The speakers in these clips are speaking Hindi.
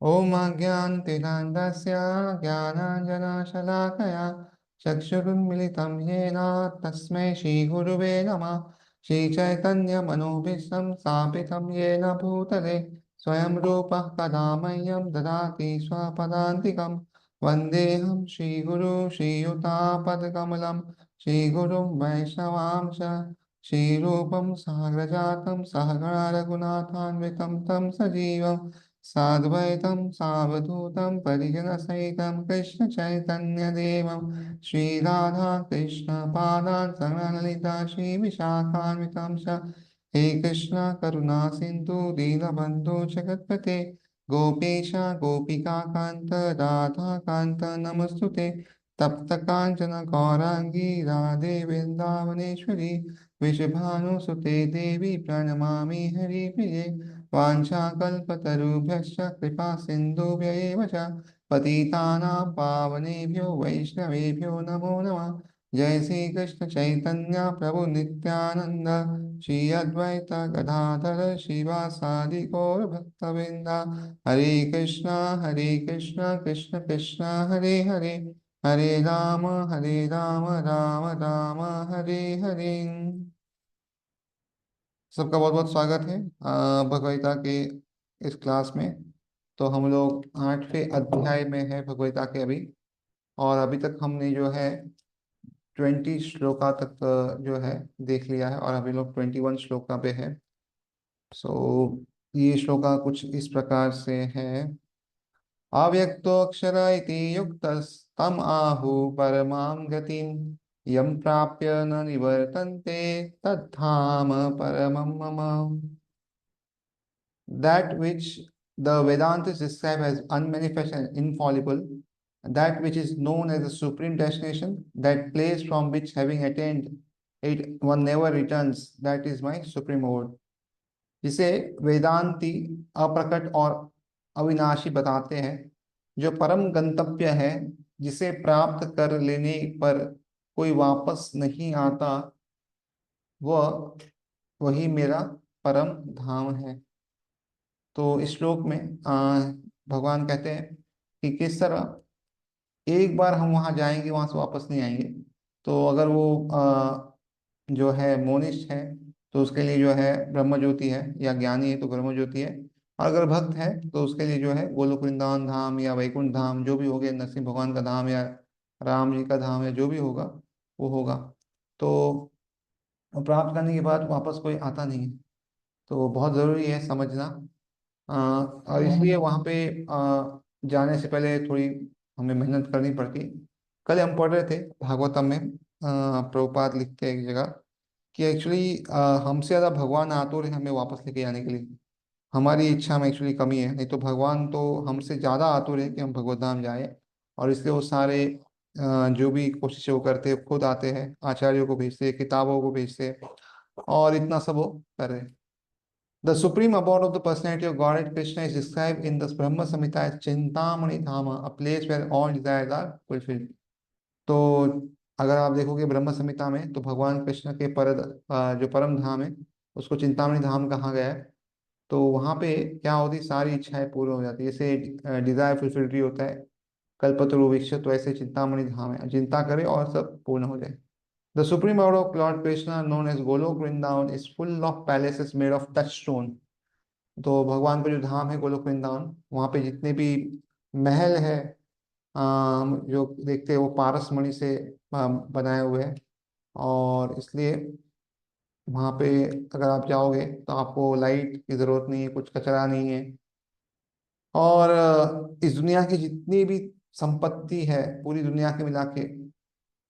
ॐ अज्ञानतिमिरान्धस्य ज्ञानाञ्जनशलाकया चक्षुरुन्मिलितं येन तस्मै श्रीगुरुवे नमः। श्रीचैतन्यमनोभीष्टं स्थापितं येन भूतले स्वयं रूपः कदा मह्यं ददाति स्वपदान्तिकं। वन्देऽहं श्रीगुरु श्रीयुतापदकमलं श्रीगुरुं वैष्णवांश श्रीरूपं साग्रजातं सहगणा रघुनाथान्वितं तं सजीवम् साद्वैतं सावधूतं परिजनसहितं कृष्णचैतन्यदेवं श्रीराधा कृष्णपादान् सकलललिता श्रीविशाखान्वितं च। हे कृष्ण करुणा सिन्धु दीनबन्धु जगत्पते गोपीश गोपिकान्त राधाकान्त नमस्तुते। तप्त काञ्चन गौराङ्गी राधे वृन्दावनेश्वरी वृषभानुसुते देवी प्रणमामि हरिप्रिये। वाञ्छाकल्पतरुभ्यश्च कृपा सिन्धुभ्य एव च पतितानां पावनेभ्यो वैष्णवेभ्यो नमो नमः। जय श्री कृष्ण चैतन्य प्रभु नित्यानंद श्री अद्वैत गदाधर शिवासादि गौर भक्तवृंद। हरे कृष्णा कृष्ण कृष्ण हरे हरे हरे राम राम राम हरे हरे। सबका बहुत बहुत स्वागत है भगवद्गीता के इस क्लास में। तो हम लोग 8वें अध्याय में है भगवद्गीता के अभी। और अभी तक हमने जो है 20 श्लोका तक जो है देख लिया है और अभी लोग 21 श्लोका पे है। सो ये श्लोका कुछ इस प्रकार से है। अव्यक्तोऽक्षर इति युक्तस्तम् आहु परमां गतिं यं प्राप्य न निवर्तन्ते तद्धाम परमं मम। That which the Vedantas describe as unmanifest and infallible, that which is known as the supreme destination, that place from which having attained it one never returns, that is my supreme abode. जिसे वेदांती अप्रकट और अविनाशी बताते हैं, जो परम गंतव्य है, जिसे प्राप्त कर लेने पर कोई वापस नहीं आता, वह वही मेरा परम धाम है। तो इस श्लोक में भगवान कहते हैं कि किस तरह एक बार हम वहां जाएंगे, वहां से वापस नहीं आएंगे। तो अगर वो जो है मोनिष्ठ है तो उसके लिए जो है ब्रह्म ज्योति है, या ज्ञानी है तो ब्रह्म ज्योति है। और अगर भक्त है तो उसके लिए जो है गोलोक वृंदावन धाम या वैकुंठ धाम, जो भी हो गया, नरसिंह भगवान का धाम या राम जी का धाम या जो भी होगा वो होगा। तो प्राप्त करने के बाद वापस कोई आता नहीं है। तो बहुत ज़रूरी है समझना। और इसलिए वहाँ पे जाने से पहले थोड़ी हमें मेहनत करनी पड़ती। कल हम पढ़ रहे थे भागवतम में, प्रभुपाद लिखते हैं एक जगह कि एक्चुअली हमसे ज़्यादा भगवान आतुर है हमें वापस लेके जाने के लिए। हमारी इच्छा में एक्चुअली कमी है, नहीं तो भगवान तो हमसे ज़्यादा आतुर है कि हम भगवत धाम जाए। और इसलिए वो सारे जो भी कोशिशें वो करते हैं, खुद आते हैं, आचार्यों को भेजते हैं, किताबों को भेजते हैं, और इतना सब वो कर रहे हैं। The supreme abode of the personality of Godhead Krishna is described in the Brahma Samhita as Chintamani Dhama, a place where all desires are fulfilled. तो अगर आप देखोगे ब्रह्म संहिता में तो भगवान कृष्ण के जो परम धाम है उसको चिंतामणि धाम कहा गया है। तो वहाँ पे क्या होती, सारी इच्छाएं पूर्ण हो जाती है। जैसे डिजायर फुलफिल होता है कल्पतरु वृक्ष, तो ऐसे चिंतामणि धाम है, चिंता करे और सब पूर्ण हो जाए। The supreme abode of Lord Krishna, known as Golok Vrindavan, is full of palaces made of touchstone. तो भगवान का जो धाम है गोलोक वृंदावन, वहाँ पे जितने भी महल है जो देखते हैं वो पारस मणि से बनाए हुए हैं। और इसलिए वहाँ पे अगर आप जाओगे तो आपको लाइट की जरूरत नहीं है, कुछ कचरा नहीं है। और इस दुनिया की जितनी भी संपत्ति है पूरी दुनिया के मिला के,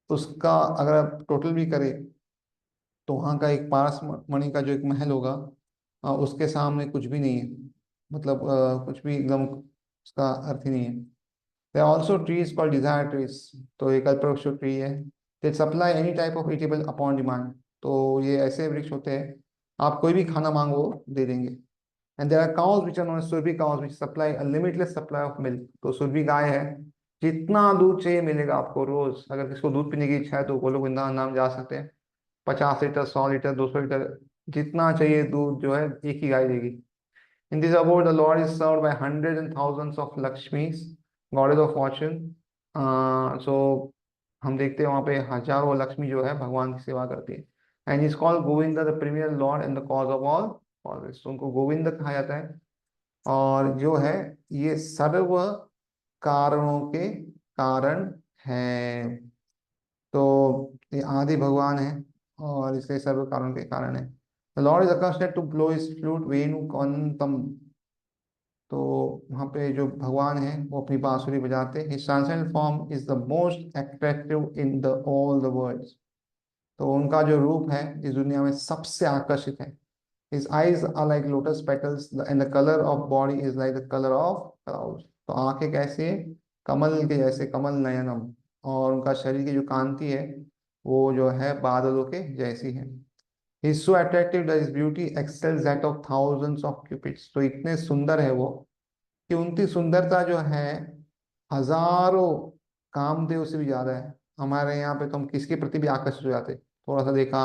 उसका अगर आप टोटल भी करें तो वहाँ का एक पारस मणि का जो एक महल होगा, उसके सामने कुछ भी नहीं है। मतलब कुछ भी एकदम उसका अर्थ ही नहीं है। There are also trees called desire trees. तो ये कल्पवृक्ष ट्री है। They supply any type of eatable upon demand. तो ये ऐसे वृक्ष होते हैं, आप कोई भी खाना मांगो वो दे देंगे। And there are cows which are known as Surbi cows which supply a limitless supply of milk. तो सुरभि गाय है, जितना दूध चाहिए मिलेगा आपको रोज। अगर किसको दूध पीने की इच्छा है तो गोलोक वृंदावन नाम जा सकते हैं। 50 लीटर, 100 लीटर, 200 लीटर, जितना चाहिए दूध जो है एक ही गाय देगी। In this abode, the Lord is served by hundreds and thousands of Lakshmis, goddess of fortune. So हम देखते हैं वहाँ पे हजारों लक्ष्मी जो है भगवान की सेवा करती है. And is called Govind the premier lord and the cause of all causes. तो उनको गोविंद कहा जाता है. और जो है ये सर्व कारणों के कारण है. तो ये आदि भगवान है और इसलिए सर्व कारण के कारण है. The lord is accustomed to blow his flute वेणु कौंतम. तो वहाँ पे जो भगवान है वो अपनी बांसुरी बजाते हैं. His transcendent form is the most attractive in the all the world. तो उनका जो रूप है इस दुनिया में सबसे आकर्षित है. His eyes are like lotus petals and the color of body is like the color of clouds. तो आंखें कैसे हैं? कमल के जैसे, कमल नयनम. और उनका शरीर की जो कांति है वो जो है बादलों के जैसी है. He is so attractive that his beauty excels that of thousands of cupids. तो इतने सुंदर है वो कि उनकी सुंदरता जो है हजारों कामदेव से भी ज्यादा है. हमारे यहाँ पे तो हम किसके प्रति भी आकर्षित हो जाते. थोड़ा सा देखा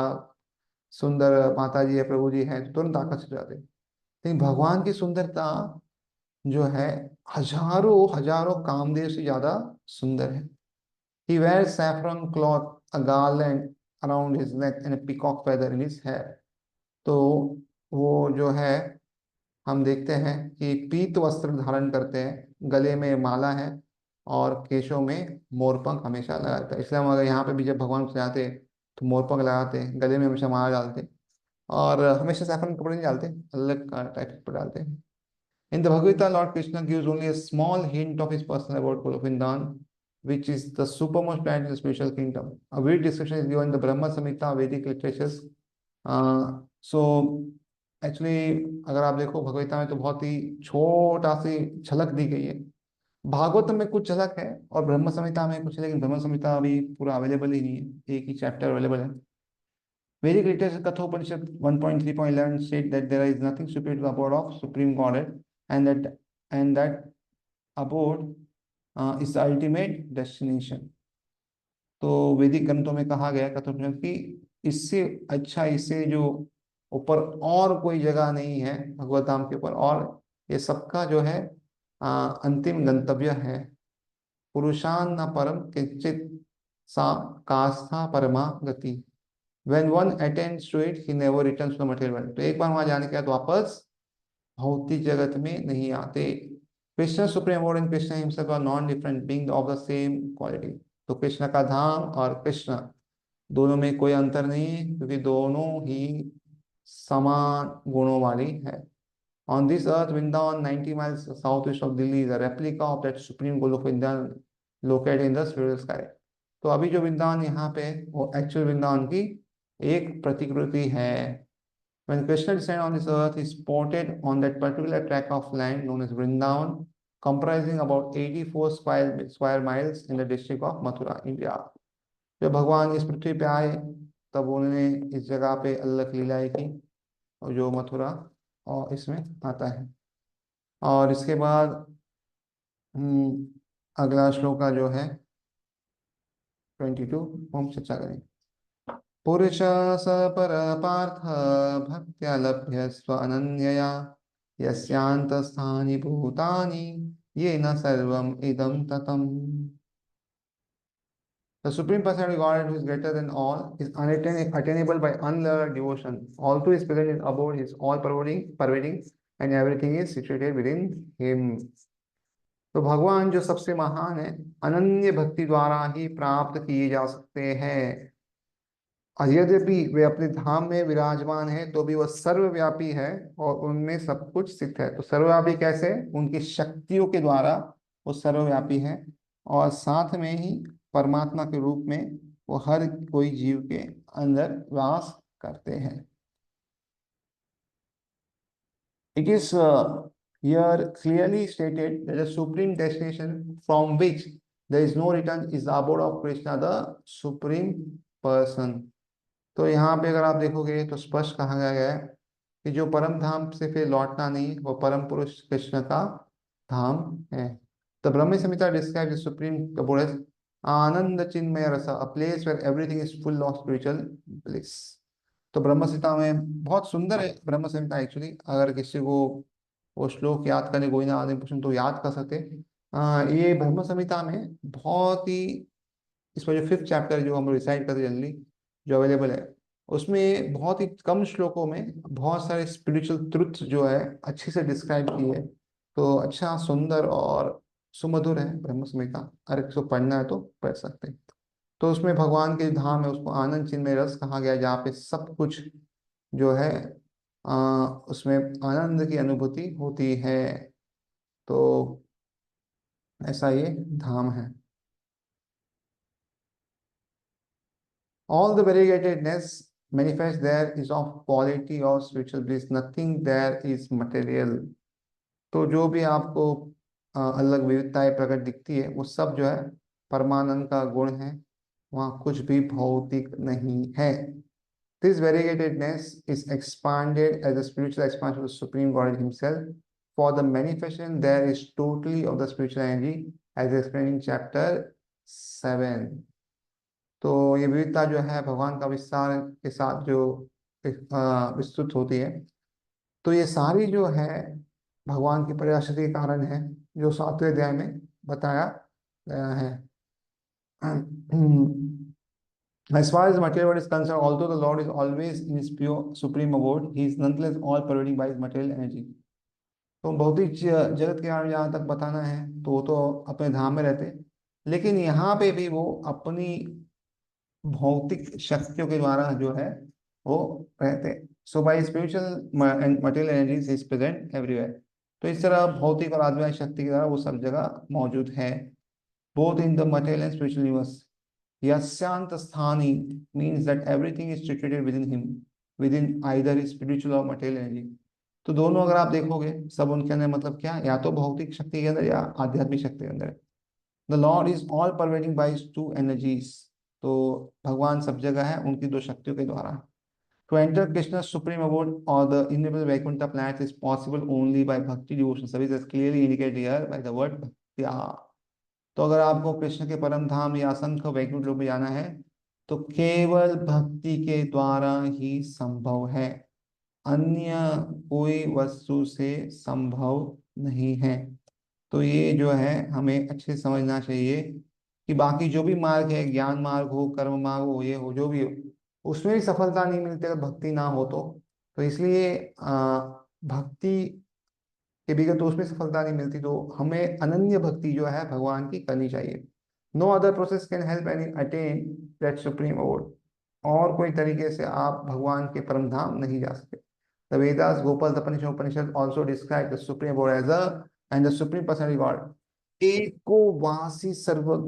सुंदर माता जी है, प्रभु जी है, तो तुरंत आकर्षित हो जाते. लेकिन भगवान की सुंदरता जो है हजारों हजारों कामदेव से ज्यादा सुंदर है. He wears saffron cloth, a garland around his neck and a peacock feather in his hair. तो वो जो है हम देखते हैं कि पीत वस्त्र धारण करते हैं, गले में माला है और केशों में मोरपंख हमेशा लगाते हैं. इसलिए हम अगर यहाँ पे भी जब भगवान को सजाते हैं तो मोरपंख लगाते हैं, गले में हमेशा माला डालते हैं और हमेशा सैफरन कपड़े नहीं डालते, अलग टाइप के कपड़े डालते हैं. In the Bhagavad Gita, Lord Krishna gives only a small hint of his personal about Golovindhan, which is the supermost planet in the spiritual kingdom. A brief description is given in the Brahma Samhita Vedic literatures. So actually अगर आप देखो भगवद गीता में तो बहुत ही छोटा सी झलक दी गई है. भागवत में कुछ झलक है और ब्रह्म संहिता में कुछ है, लेकिन ब्रह्म संहिता अभी पूरा अवेलेबल ही नहीं है, एक ही चैप्टर अवेलेबल है. Vedic literature Kathopanishad 1.3.11 state that there is nothing superior to the abode of Supreme Godhead and that abode is the ultimate destination. तो वैदिक ग्रंथों में कहा गया कथोपनिषद कि इससे अच्छा, इससे जो ऊपर और कोई जगह नहीं है भगवत धाम के ऊपर, और ये सबका जो है अंतिम गंतव्य है. पुरुषान न परम किंचित सा कास्था परमा गति. When one attends to it, he never returns to the material world. तो एक बार वहां जाने के बाद वापस भौतिक जगत में नहीं आते. Krishna supreme lord and Krishna himself are non different being of the same quality. तो कृष्ण का धाम और कृष्ण दोनों में कोई अंतर नहीं है क्योंकि दोनों ही समान गुणों वाली है. On this earth, Vrindavan, 90 miles southeast of Delhi, is a replica of that supreme Golok Vrindavan located in the spiritual sky. तो अभी जो वृंदावन यहाँ पे वो एक्चुअल वृंदावन की एक प्रतिकृति है. When Krishna descended on this earth, he spotted on that particular tract of land known as Vrindavan, comprising about 84 square miles in the district of Mathura, India. जब भगवान इस पृथ्वी पे आए तब उन्होंने इस जगह पे अलग लीलाएं की और जो मथुरा और इसमें आता है. और इसके बाद अगला श्लोका जो है 22 हम चर्चा करेंगे. पुरुष स पर पार्थ भक्त्या लभ्य स्व अनन्यया यस्यांतस्थानि भूतानि येन सर्वम इदं ततम्. The Supreme Personality of Godhead, who is greater than all, is attainable by unlimited devotion. All through His presence is abode, He is all-pervading, and everything is situated within Him. तो भगवान जो सबसे महान है, अनन्य भक्ति द्वारा ही प्राप्त किए जा सकते हैं. और यद्यपि वे अपने धाम में विराजमान है तो भी वह सर्वव्यापी है और उनमें सब कुछ स्थित है. तो सर्वव्यापी कैसे? उनकी शक्तियों के द्वारा वो सर्वव्यापी है और साथ में ही परमात्मा के रूप में वो हर कोई जीव के अंदर वास करते हैं. It is here clearly stated that the supreme destination from which there is no return is the abode of Krishna, the supreme person. तो यहाँ पे अगर आप देखोगे तो स्पष्ट कहा गया है कि जो परम धाम से फिर लौटना नहीं, वो परम पुरुष कृष्ण का धाम है. The Brahma Samhita describes the supreme abode as आनंद चिन्मय रस, a place where everything is full of spiritual bliss. तो ब्रह्म संहिता में बहुत सुंदर है ब्रह्म संहिता. एक्चुअली अगर किसी को वो श्लोक याद करने कोई ना आदमी पूछे तो याद कर सकते। ये ब्रह्म संहिता में बहुत ही, इसमें जो 5th चैप्टर जो हम रिसाइड करते जनरली, जो अवेलेबल है, उसमें बहुत ही कम श्लोकों में बहुत सारे स्पिरिचुअल ट्रुथ जो है अच्छे से डिस्क्राइब की है। तो अच्छा, सुंदर और सुमधुर है ब्रह्म संहिता। अगर किसी को पढ़ना है तो पढ़ सकते हैं। तो उसमें भगवान के धाम है, उसको आनंद चिन्मय रस कहा गया है, जहाँ पे सब कुछ जो है उसमें आनंद की अनुभूति होती है। तो ऐसा ये धाम है। All the variegatedness manifest there is of quality of spiritual bliss. Nothing there is material. तो जो भी आपको अलग विविधताएं प्रकट दिखती है, वो सब जो है परमानंद का गुण है। वहाँ कुछ भी भौतिक नहीं है। This variegatedness is expanded as a spiritual expansion of the Supreme God Himself. For the manifestation, there is totally of the spiritual energy, as explained in chapter 7. तो ये विविधता जो है भगवान का विस्तार के साथ जो विस्तृत होती है, तो ये सारी जो है भगवान की प्रयाशक्ति के कारण है, जो 7वें अध्याय में बताया गया है। As far as the material world is concerned, although the Lord is always in his pure supreme abode, he is nonetheless all pervading by his material energy. तो भौतिक जगत के बारे में जहाँ तक बताना है, तो वो तो अपने धाम में रहते हैं, लेकिन यहाँ पे भी वो अपनी भौतिक शक्तियों के द्वारा जो है वो रहते हैं। So by spiritual and material energies is present everywhere. तो इस तरह भौतिक और आध्यात्मिक शक्ति के द्वारा वो सब जगह मौजूद है, both in the material and spiritual universe. यस्यांत स्थानी means that everything is situated within him, within either spiritual और मटेरियल एनर्जी। तो दोनों अगर आप देखोगे, सब उनके अंदर मतलब क्या, या तो भौतिक शक्ति के अंदर या आध्यात्मिक शक्ति के अंदर। The lord is all pervading by two energies. तो भगवान सब जगह है उनकी दो शक्तियों के द्वारा। To enter Krishna supreme abode और the enable Vaikuntha planet is possible only by bhakti devotion service, as clearly indicated here by the word भक्त्या। तो अगर आपको कृष्ण के परम धाम या असंख्य वैकुंठ लोक में जाना है, तो केवल भक्ति के द्वारा ही संभव है, अन्य कोई वस्तु से संभव नहीं है। तो ये जो है हमें अच्छे से समझना चाहिए कि बाकी जो भी मार्ग है, ज्ञान मार्ग हो, कर्म मार्ग हो, ये हो, जो भी हो, उसमें भी सफलता नहीं मिलती अगर भक्ति ना हो तो इसलिए भक्ति के बगैर तो उसमें सफलता नहीं मिलती। तो हमें अनन्य भक्ति जो है भगवान की करनी चाहिए। No other process can help any attain that supreme abode. और कोई तरीके से आप भगवान के परम धाम नहीं जा सकते। The Vedas Gopal Upanishad also describe the supreme abode as a and the supreme personality God एको वासी सर्वग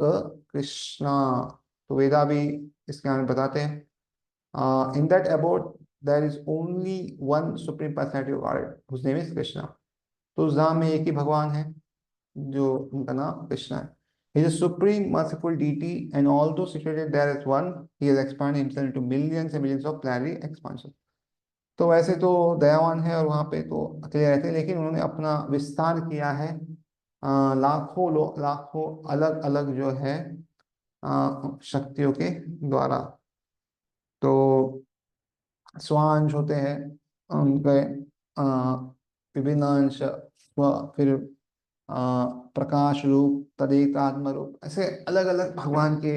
कृष्णा। तो वेदा भी इसके बारे में बताते हैं, in that abode there is only one supreme personality of God whose name is Krishna. तो उस धाम में एक ही भगवान है, जो उनका नाम कृष्णा है। He is a supreme merciful deity, and although situated there as one, he has expanded himself into millions and millions of planetary expansion. तो वैसे तो दयावान है और वहाँ पे तो अकेले रहते हैं, लेकिन उन्होंने अपना विस्तार किया है लाखों अलग अलग जो है शक्तियों के द्वारा। तो स्वांश होते हैं उनके विभिन्न अंश, फिर प्रकाश रूप, तदेक आत्म रूप, ऐसे अलग अलग भगवान के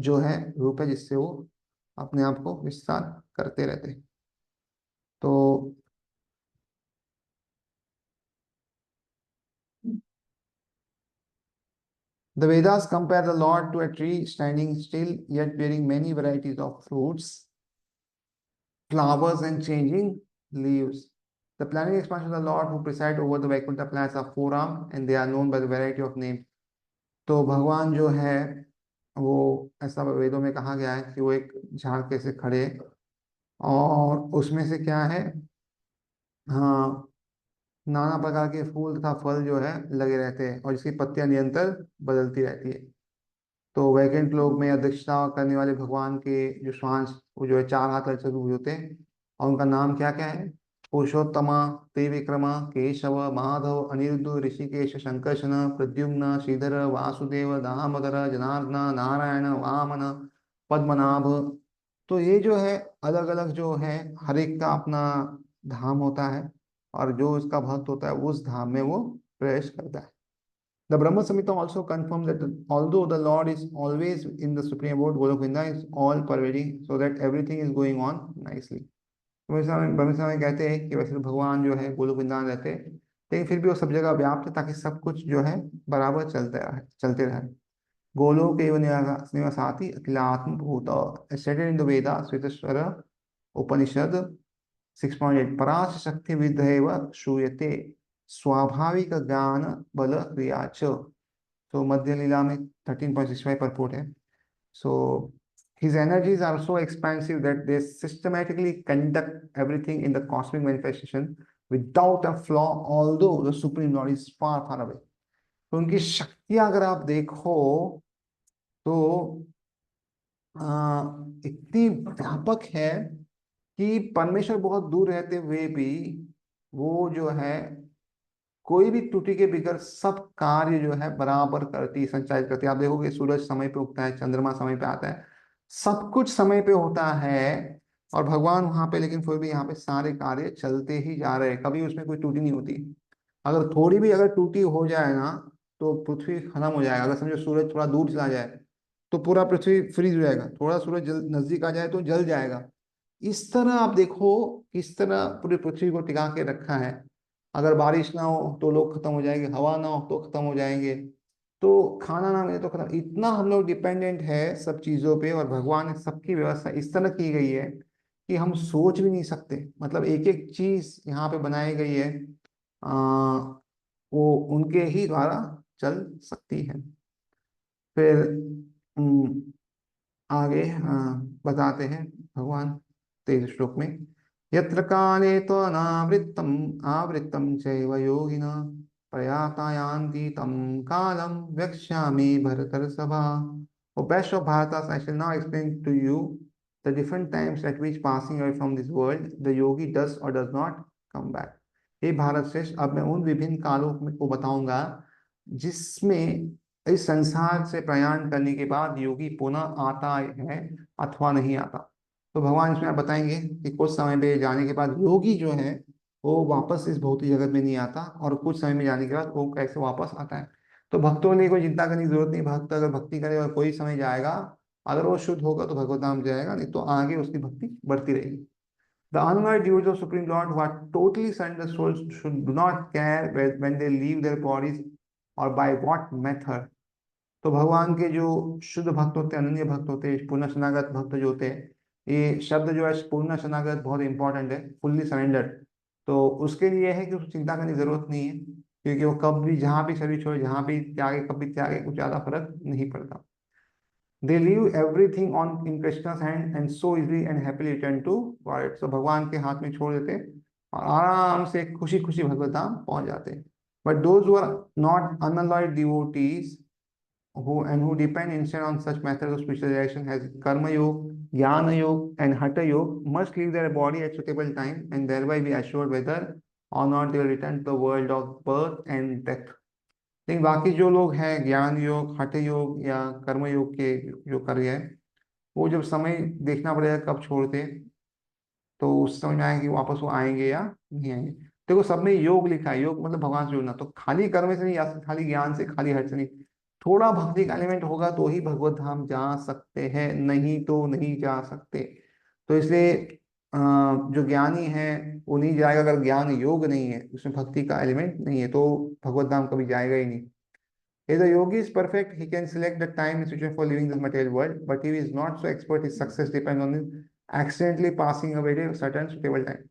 जो है रूप है, जिससे वो अपने आप को विस्तार करते रहते हैं। तो the Vedas compare the Lord to a tree standing still yet bearing many varieties of fruits, flowers and changing leaves. The planetary expansion of the Lord who preside over the Vaikuntha planets are four armed and they are known by the variety of names. तो भगवान जो है वो, ऐसा वेदों में कहा गया है कि वो एक झाड़ के से खड़े, और उसमें से क्या है, हाँ, नाना प्रकार के फूल तथा फल जो है लगे रहते हैं और इसकी पत्तियां निरंतर बदलती रहती है। तो वैकुंठ लोक में अध्यक्षता करने वाले भगवान के जो श्वास, वो जो है 4 हाथ वाले चतुर्भुज होते हैं, और उनका नाम क्या क्या है, पुरुषोत्तमा, त्रिविक्रमा, केशव, माधव, अनिरुद्ध, ऋषिकेश, संकर्षण, प्रद्युम्न, श्रीधर, वासुदेव, दामोदर, जनार्दन, नारायण, वामन, पद्मनाभ। तो ये जो है अलग अलग जो है, हर एक का अपना धाम होता है, और जो इसका भक्त होता है उस धाम में वो प्रवेश करता है। The Brahma Samhita also confirms that although the Lord is always in the supreme abode, Golok Vrinda is all pervading, so that everything is going on nicely. ब्रह्म स्वामी कहते हैं कि वैसे तो भगवान जो है गोलोक वृंदावन रहते हैं, लेकिन फिर भी वो सब जगह व्याप्त है ताकि सब कुछ जो है बराबर चलते रहे। गोलोक एव निवासाति अखिलात्म भूत, stated in the Veda Svetashvara Upanishad 6.8, पराश शक्ति विधेव श्रूयते स्वाभाविक ज्ञान बल क्रिया च। तो मध्य लीला में 13.65 purport है। So his energies are so expansive that they systematically conduct everything in the cosmic manifestation without a flaw, although the supreme lord is far far away. तो उनकी शक्तियां अगर आप देखो तो इतनी व्यापक है कि परमेश्वर बहुत दूर रहते हुए भी वो जो है कोई भी त्रुटि के बगैर सब कार्य जो है बराबर करती संचालित करती है। आप देखोगे सूरज समय पे उगता है, चंद्रमा समय पे आता है, सब कुछ समय पे होता है और भगवान वहां पे, लेकिन फिर भी यहाँ पे सारे कार्य चलते ही जा रहे हैं, कभी उसमें कोई त्रुटि नहीं होती। अगर थोड़ी भी अगर त्रुटि हो जाए ना तो पृथ्वी खत्म हो जाएगा। अगर समझो सूरज थोड़ा दूर चला जाए तो पूरा पृथ्वी फ्रीज हो जाएगा, थोड़ा सूरज नजदीक आ जाए तो जल जाएगा। इस तरह आप देखो किस तरह पूरी पृथ्वी को टिका के रखा है। अगर बारिश ना हो तो लोग खत्म हो जाएंगे, हवा ना हो तो खत्म हो जाएंगे, तो खाना ना मिले तो खत्म। इतना हम लोग डिपेंडेंट है सब चीजों पे, और भगवान ने सबकी व्यवस्था इस तरह की गई है कि हम सोच भी नहीं सकते। मतलब एक एक चीज यहाँ पे बनाई गई है, वो उनके ही द्वारा चल सकती है। फिर आगे बताते हैं भगवान 23 श्लोक में, यत्र काले तो अनावृत्तम आवृत्तम चैव योगिना प्रयाता यान्ति तं कालम वक्ष्यामि भरतर्षभा। O best of Bharatas, I shall now explain to you the different times at which passing away from this world the yogi does or does not come back. हे भारत श्रेष्ठ, अब मैं उन विभिन्न कालों को बताऊंगा जिसमें इस संसार से प्रयाण करने के बाद योगी पुनः आता है अथवा नहीं आता। तो भगवान इसमें आप बताएंगे कि कुछ समय पे जाने के बाद योगी जो है वो वापस इस भौतिक जगत में नहीं आता, और कुछ समय में जाने के बाद वो कैसे वापस आता है। तो भक्तों ने कोई चिंता करने की जरूरत नहीं। भक्त अगर भक्ति करे और कोई समय जाएगा, अगर वो शुद्ध होगा तो भगवत धाम जाएगा, नहीं तो आगे उसकी भक्ति बढ़ती रहेगी। The unmarried devotees of Supreme Lord who are totally surrendered souls should do not care when they leave their bodies or by what method. तो भगवान के जो शुद्ध भक्त होते हैं, अनन्य भक्त होते हैं, पूर्ण शरणागत भक्त जो होते हैं, ये शब्द जो है पूर्ण शरणागत बहुत इंपॉर्टेंट है, फुल्ली सरेंडर्ड। तो उसके लिए है कि उसको चिंता करने की जरूरत नहीं है, क्योंकि वो कब भी जहाँ भी शरीर छोड़े, जहाँ भी त्यागे, कब भी त्यागे, कुछ ज्यादा फर्क नहीं पड़ता। They leave everything on in Krishna's hand and so easily and happily return to God. So भगवान के हाथ में छोड़ देते हैं और आराम से खुशी खुशी भगवत धाम पहुंच जाते हैं। But those who are not unalloyed devotees who depend instead on such methods of spiritual realization as karma yoga, jnana yoga, and hatha yoga must leave their body at suitable time and thereby be assured whether or not they will return to the world of birth and death. लेकिन बाकी जो लोग हैं ज्ञान योग, हठ योग या कर्म योग के जो कार्य है, वो जब समय देखना पड़ेगा कब छोड़ते, तो उस समय में आएंगे कि वापस वो आएंगे या नहीं आएंगे। देखो सब में योग लिखा है, योग मतलब भगवान से जुड़ना, तो खाली कर्म से नहीं जा सकते, खाली ज्ञान से, खाली हठ से नहीं, थोड़ा भक्ति का एलिमेंट होगा तो ही भगवत धाम जा सकते हैं, नहीं तो नहीं जा सकते। तो इसलिए जो ज्ञानी है वो नहीं जाएगा अगर ज्ञान योग नहीं है, उसमें भक्ति का एलिमेंट नहीं है, तो भगवत धाम कभी जाएगा ही नहीं। If the yogi is perfect, he can select the time and situation for leaving this material world. But if he is not so expert, his success depends on his accidentally passing away at a certain suitable time.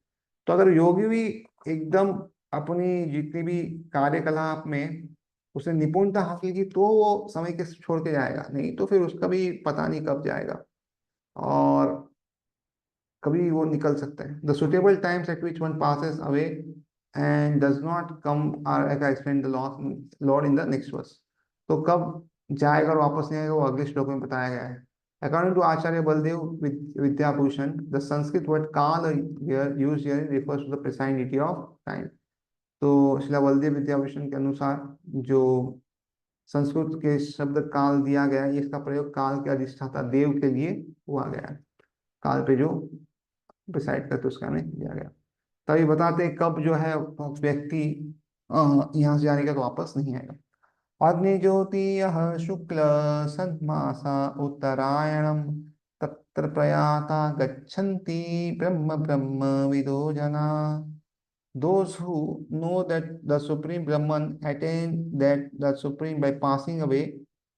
तो अगर योगी भी एकदम अपनी जितनी भी कार्यकलाप में उसने निपुणता हासिल की तो वो समय के छोड़ के जाएगा, नहीं तो फिर उसका भी पता नहीं कब जाएगा और कभी वो निकल सकता है। The suitable times at which one passes away and does not come are, like I explained the Lord in the next verse. तो कब जाएगा और वापस नहीं आएगा वो अगले श्लोक में बताया गया है। According to Acharya Baldev Vidyabhushan, the Sanskrit word kala here used here refers to the precise deity of time. तो शिला बलदेव विद्याभूषण के अनुसार जो संस्कृत के शब्द काल दिया गया है, इसका प्रयोग काल के अधिष्ठाता देव के लिए हुआ गया है, काल पे जो डिसाइड करते उसका हमें दिया गया। तभी बताते हैं कब जो है व्यक्ति यहाँ से जाने का तो वापस नहीं आएगा। अग्नि ज्योति यः शुक्ल सन्मासा उत्तरायणम तत्र प्रयाता गच्छन्ति ब्रह्म ब्रह्म विदो जना। Those who know that the Supreme Brahman attain that the Supreme by passing away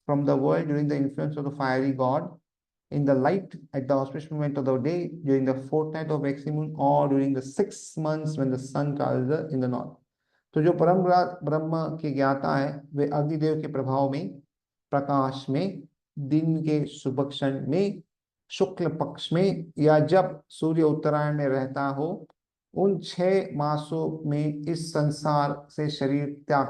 from the world during the influence of the fiery God, in the light at the auspicious moment of the day, during the fortnight of waxing moon, or during the 6 months when the sun travels in the north. तो जो परम ब्रह्म के ज्ञाता है वे अग्निदेव के प्रभाव में, प्रकाश में, दिन के शुभ क्षण में, शुक्ल पक्ष में, या जब सूर्य उत्तरायण में रहता हो, उन 6 मासों में इस संसार से शरीर त्याग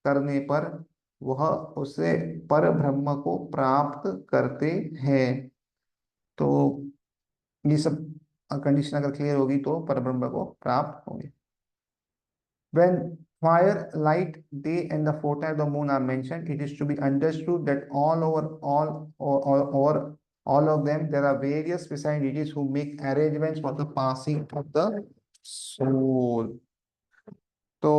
करने पर वह उसे पर ब्रह्म को प्राप्त करते हैं। तो ये सब कंडीशन अगर क्लियर होगी तो पर ब्रह्म को प्राप्त होंगे। When fire, light, day, and the fortnight of the moon are mentioned, it is to be understood that all over all of them, there are various beside deities who make arrangements for the passing of the soul. तो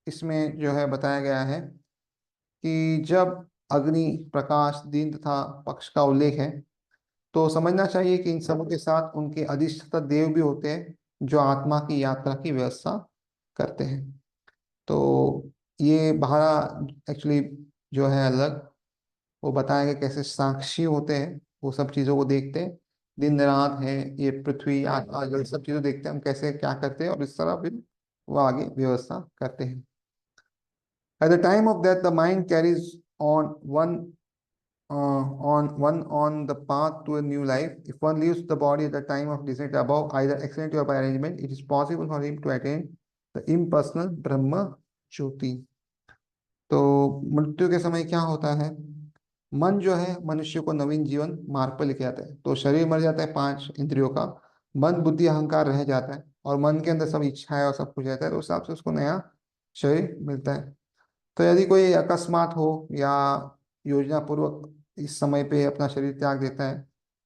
इसमें जो है बताया गया है कि जब अग्नि, प्रकाश, दिन तथा पक्ष का उल्लेख है तो समझना चाहिए कि इन सबों के साथ उनके अधिष्ठाता देव भी होते हैं जो आत्मा की यात्रा की व्यवस्था करते हैं। तो ये बाहरा एक्चुअली जो है अलग वो बताया गया कैसे साक्षी होते हैं, वो सब चीज़ों को देखते हैं, दिन रात है, ये पृथ्वी आकाश जल सब चीज़ों देखते हैं हम कैसे क्या करते हैं और इस तरह फिर वो आगे व्यवस्था करते हैं। At the time of death, the mind carries on the path to a new life. If one leaves the body at the time of descent above, either accidentally or by arrangement, it is possible for him to attain the impersonal Brahma Jyoti. तो मृत्यु के समय क्या होता है, मन जो है मनुष्य को नवीन जीवन मार्ग पर लेके आता है। तो शरीर मर जाता है 5 इंद्रियों का, मन बुद्धि अहंकार रह जाता है और मन के अंदर सब इच्छाएं और सब कुछ रहता है, तो उस हिसाब से उसको नया शरीर मिलता है। तो यदि कोई अकस्मात हो या योजना पूर्वक इस समय पे अपना शरीर त्याग देता है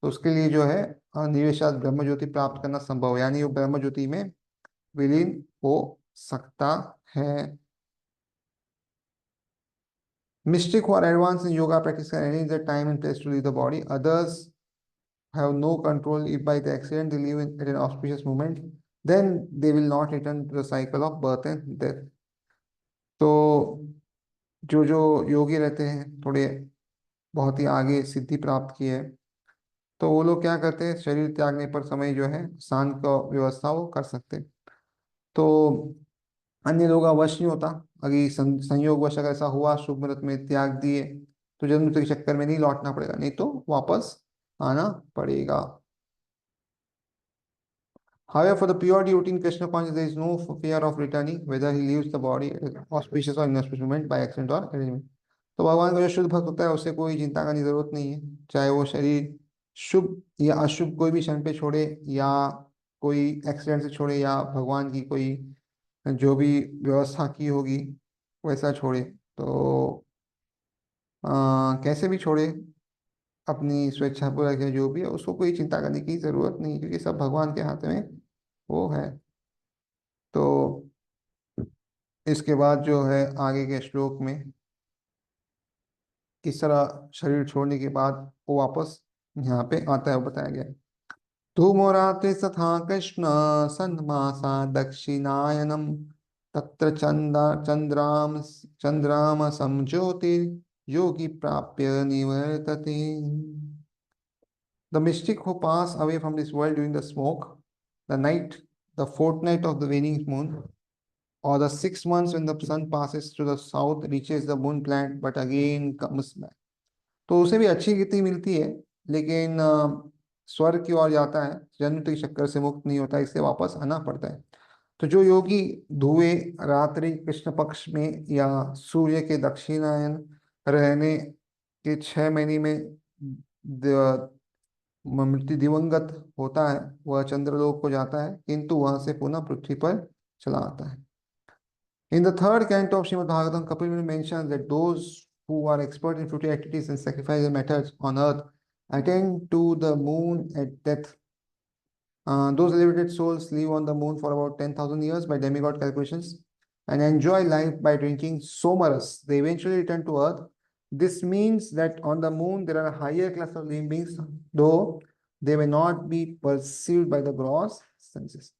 तो उसके लिए जो है निवेशात ब्रह्म ज्योति प्राप्त करना संभव है, यानी वो ब्रह्म ज्योति में विलीन हो सकता है। Mystic who are advanced in yoga practice can arrange the time and place to leave the body. Others have no control. If by the accident they leave at an auspicious moment, then they will not return to the cycle of birth and death. तो जो जो योगी रहते हैं थोड़े बहुत ही आगे सिद्धि प्राप्त की है तो वो लोग क्या करते हैं, शरीर त्यागने पर समय जो है शांत का व्यवस्था वो कर सकते हैं। तो अन्य लोगों का वश नहीं होता, अगर संयोग वश अगर ऐसा हुआ शुभ मुहूर्त में त्याग दिए तो जन्म मृत्यु के चक्कर में नहीं लौटना पड़ेगा, नहीं तो वापस आना पड़ेगा। However, for the pure devotee in Krishna consciousness, there is no fear of returning, whether he leaves the body at auspicious or inauspicious moment by accident or arrangement. तो भगवान का जो शुद्ध भक्त होता है उसे कोई चिंता करने की जरूरत नहीं है, चाहे वो शरीर शुभ या अशुभ कोई भी क्षण पे छोड़े या कोई एक्सीडेंट से छोड़े या भगवान की कोई जो भी व्यवस्था की होगी वैसा छोड़े, तो कैसे भी छोड़े अपनी स्वेच्छा पूर्वक या जो भी है उसको कोई चिंता करने की जरूरत नहीं, क्योंकि सब भगवान के हाथ में वो है। तो इसके बाद जो है आगे के श्लोक में किस तरह शरीर छोड़ने के बाद वो वापस यहाँ पे आता है वो बताया गया है। धूमोरात्रि तथा कृष्ण सन्मासा दक्षिणायनम तत्र चंद्राम समज्योतिर योगी प्राप्य निवर्तते। The mystic who pass away from this world during the smoke, the night, the fortnight of the waning moon, or the 6 months when the sun passes to the south, reaches the moon planet, but again comes back. तो उसे भी अच्छी गति मिलती है लेकिन स्वर्ग की ओर जाता है, जन्म के चक्कर से मुक्त नहीं होता, इससे वापस आना पड़ता है। तो जो योगी धुएं रात्रि कृष्ण पक्ष में या सूर्य के दक्षिणायन रहने के 6 महीने में मृत्यु दिवंगत होता है वह चंद्रलोक को जाता है, किंतु वहां से पुनः पृथ्वी पर चला आता है। In the third canto of Srimad Bhagavatam, Kapil Muni mentions that those who are expert in fruitive activities and sacrifice methods on earth attend to the moon at death Those elevated souls live on the moon for about 10,000 years by demigod calculations and enjoy life by drinking somaras. They eventually return to Earth. This means that on the moon there are a higher class of living beings, though they may not be perceived by the gross senses.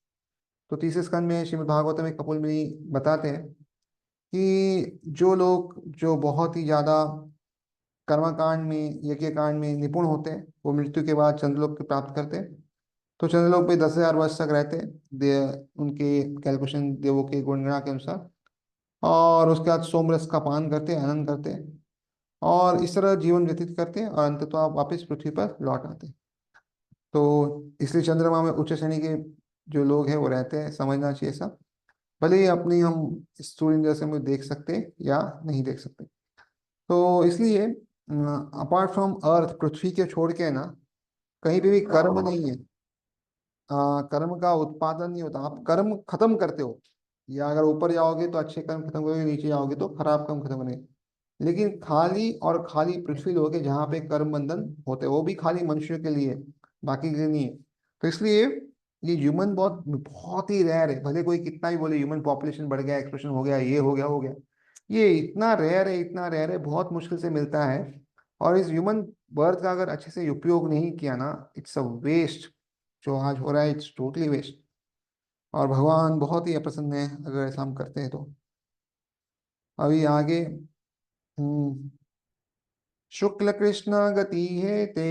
तो तीसरे स्कंद में श्रीमद् भागवत में कपिल मुनि बताते हैं कि जो लोग जो बहुत ही ज्यादा कर्मकांड में यज्ञ कांड में निपुण होते हैं वो मृत्यु के बाद चंद्रलोक को प्राप्त करते हैं। तो चंद्रलोक पे 10,000 वर्ष तक रहते हैं उनके कैलकुलेशन देवों के गुणगणना के अनुसार। और उसके बाद सोमरस का पान करते हैं, आनंद करते हैं और इस तरह जीवन व्यतीत करते हैं और अंततः आप वापस पृथ्वी पर लौट आते हैं। तो इसलिए चंद्रमा में उच्च श्रेणी के जो लोग हैं वो रहते हैं, समझना चाहिए सब। भले ही अपनी हम सूर्य इंद्र से मुझे देख सकते या नहीं देख सकते। तो इसलिए अपार्ट फ्रॉम अर्थ, पृथ्वी के छोड़ के ना कहीं पे भी कर्म नहीं है। कर्म का उत्पादन नहीं होता, आप कर्म खत्म करते हो। या अगर ऊपर जाओगे तो अच्छे कर्म खत्म करोगे, नीचे जाओगे तो खराब कर्म खत्म करेंगे। लेकिन खाली और खाली पृथ्वी लोग है जहाँ पे कर्म बंधन होते हैं, वो भी खाली मनुष्यों के लिए, बाकी के लिए नहीं है। तो इसलिए ये ह्यूमन बहुत बहुत ही रेयर है। भले कोई कितना ही बोले ह्यूमन पॉपुलेशन बढ़ गया, एक्सप्लोशन हो गया, ये हो गया हो गया, ये इतना रेयर है, इतना रेयर है, बहुत मुश्किल से मिलता है। और इस ह्यूमन बर्थ का अगर अच्छे से उपयोग नहीं किया ना, इट्स अ वेस्ट। जो आज हो रहा है इट्स टोटली वेस्ट। और भगवान बहुत ही अप्रसन्न है अगर ऐसा हम करते हैं तो। अभी आगे शुक्ल कृष्ण गति है ते